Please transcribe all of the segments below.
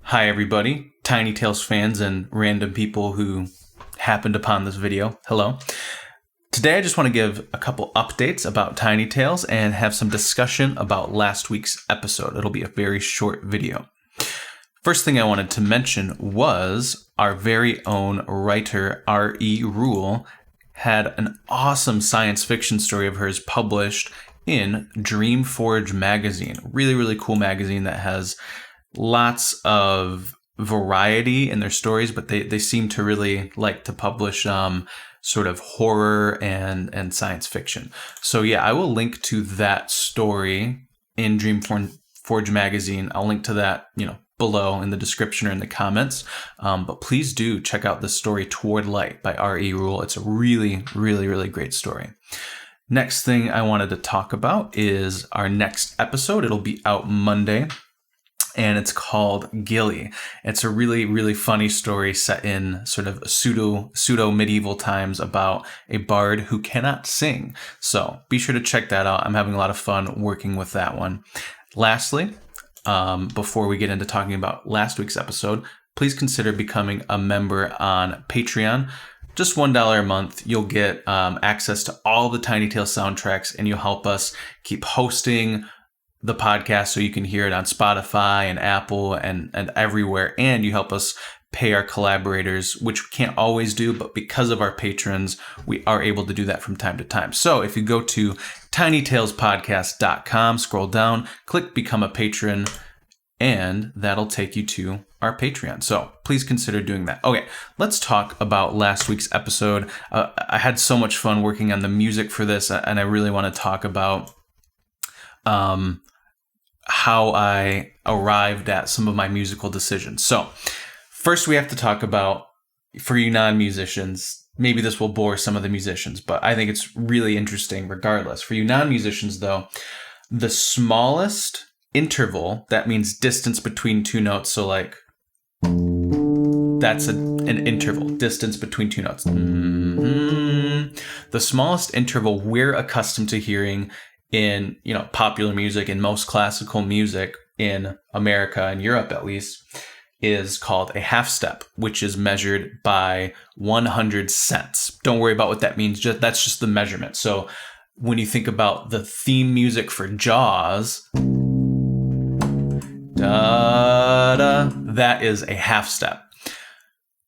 Hi everybody, Tiny Tales fans and random people who happened upon this video. Hello. Today I just want to give a couple updates about Tiny Tales and have some discussion about last week's episode. It'll be a very short video. First thing I wanted to mention was our very own writer, R.E. Rule, had an awesome science fiction story of hers published in Dreamforge magazine. Really, really cool magazine that has lots of variety in their stories, but they seem to really like to publish sort of horror and science fiction. So yeah, I will link to that story in Dreamforge magazine. I'll link to that, below in the description or in the comments. But please do check out the story Toward Light by R.E. Rule. It's a really, really, really great story. Next thing I wanted to talk about is our next episode. It'll be out Monday. And it's called Illy. It's a really, really funny story set in sort of pseudo medieval times about a bard who cannot sing. So be sure to check that out. I'm having a lot of fun working with that one. Lastly, before we get into talking about last week's episode, please consider becoming a member on Patreon. Just $1 a month, you'll get access to all the Tiny Tales soundtracks, and you'll help us keep hosting the podcast so you can hear it on Spotify and Apple and everywhere. And you help us pay our collaborators, which we can't always do, but because of our patrons, we are able to do that from time to time. So if you go to tinytalespodcast.com, scroll down, click Become a Patron, and that'll take you to our Patreon. So please consider doing that. Okay, let's talk about last week's episode. I had so much fun working on the music for this, and I really want to talk about how I arrived at some of my musical decisions. So first we have to talk about, for you non-musicians, maybe this will bore some of the musicians, but I think it's really interesting regardless. For you non-musicians though, the smallest interval, that means distance between two notes. So like, that's an interval, distance between two notes. The smallest interval we're accustomed to hearing in popular music and most classical music in America and Europe at least is called a half step, which is measured by 100 cents. Don't worry about what that means. That's just the measurement. So when you think about the theme music for Jaws, that is a half step.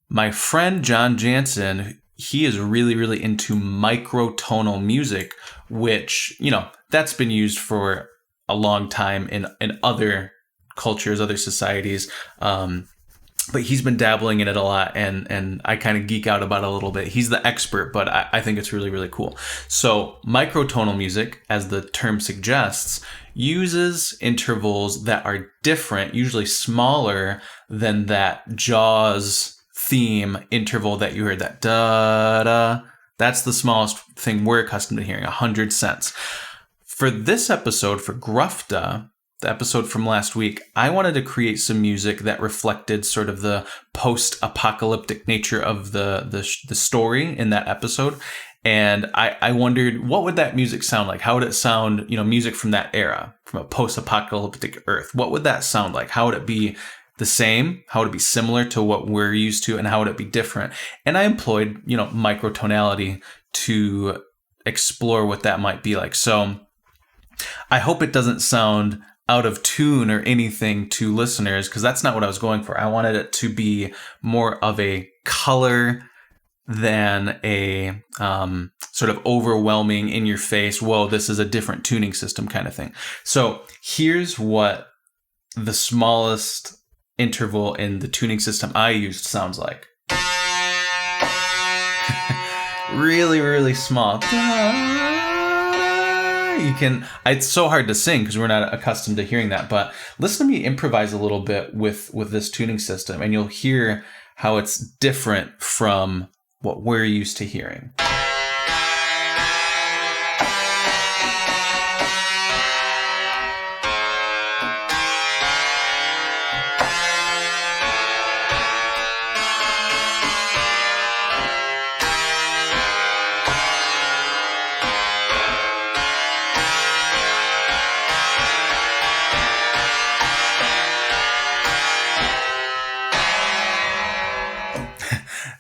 My friend John Jansen, he is really, really into microtonal music, which, that's been used for a long time in other cultures, other societies. But he's been dabbling in it a lot, and I kind of geek out about it a little bit. He's the expert, but I think it's really, really cool. So microtonal music, as the term suggests, uses intervals that are different, usually smaller than that Jaws theme interval that you heard, that da-da. That's the smallest thing we're accustomed to hearing, 100 cents. For this episode, for Grufta, the episode from last week, I wanted to create some music that reflected sort of the post-apocalyptic nature of the story in that episode. And I wondered, what would that music sound like? How would it sound, music from that era, from a post-apocalyptic Earth? What would that sound like? How would it be the same? How would it be similar to what we're used to? And how would it be different? And I employed, microtonality to explore what that might be like. So I hope it doesn't sound out of tune or anything to listeners, because that's not what I was going for. I wanted it to be more of a color than a sort of overwhelming, in your face, whoa, this is a different tuning system kind of thing. So here's what the smallest interval in the tuning system I used sounds like. Really, really small. It's so hard to sing because we're not accustomed to hearing that, but listen to me improvise a little bit with this tuning system, and you'll hear how it's different from what we're used to hearing.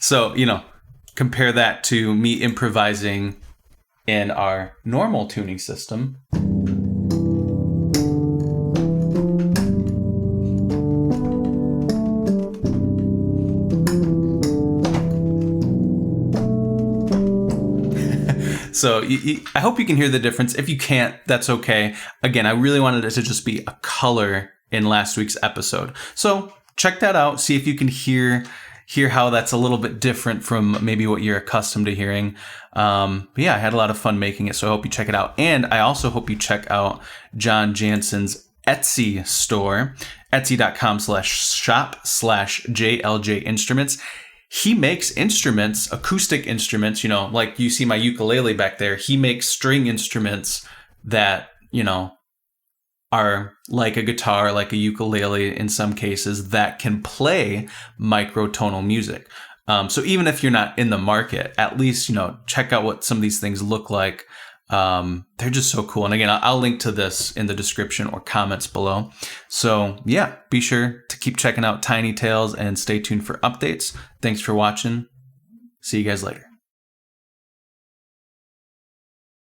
So, compare that to me improvising in our normal tuning system. So I hope you can hear the difference. If you can't, that's okay. Again, I really wanted it to just be a color in last week's episode. So check that out. See if you can hear how that's a little bit different from maybe what you're accustomed to hearing. But yeah, I had a lot of fun making it, so I hope you check it out. And I also hope you check out John Jansen's Etsy store, etsy.com/shop/JLJ Instruments. He makes instruments, acoustic instruments, like you see my ukulele back there. He makes string instruments that, are like a guitar, like a ukulele in some cases, that can play microtonal music. So even if you're not in the market, at least, check out what some of these things look like. They're just so cool. And again, I'll link to this in the description or comments below. So yeah, be sure to keep checking out Tiny Tales and stay tuned for updates. Thanks for watching. See you guys later.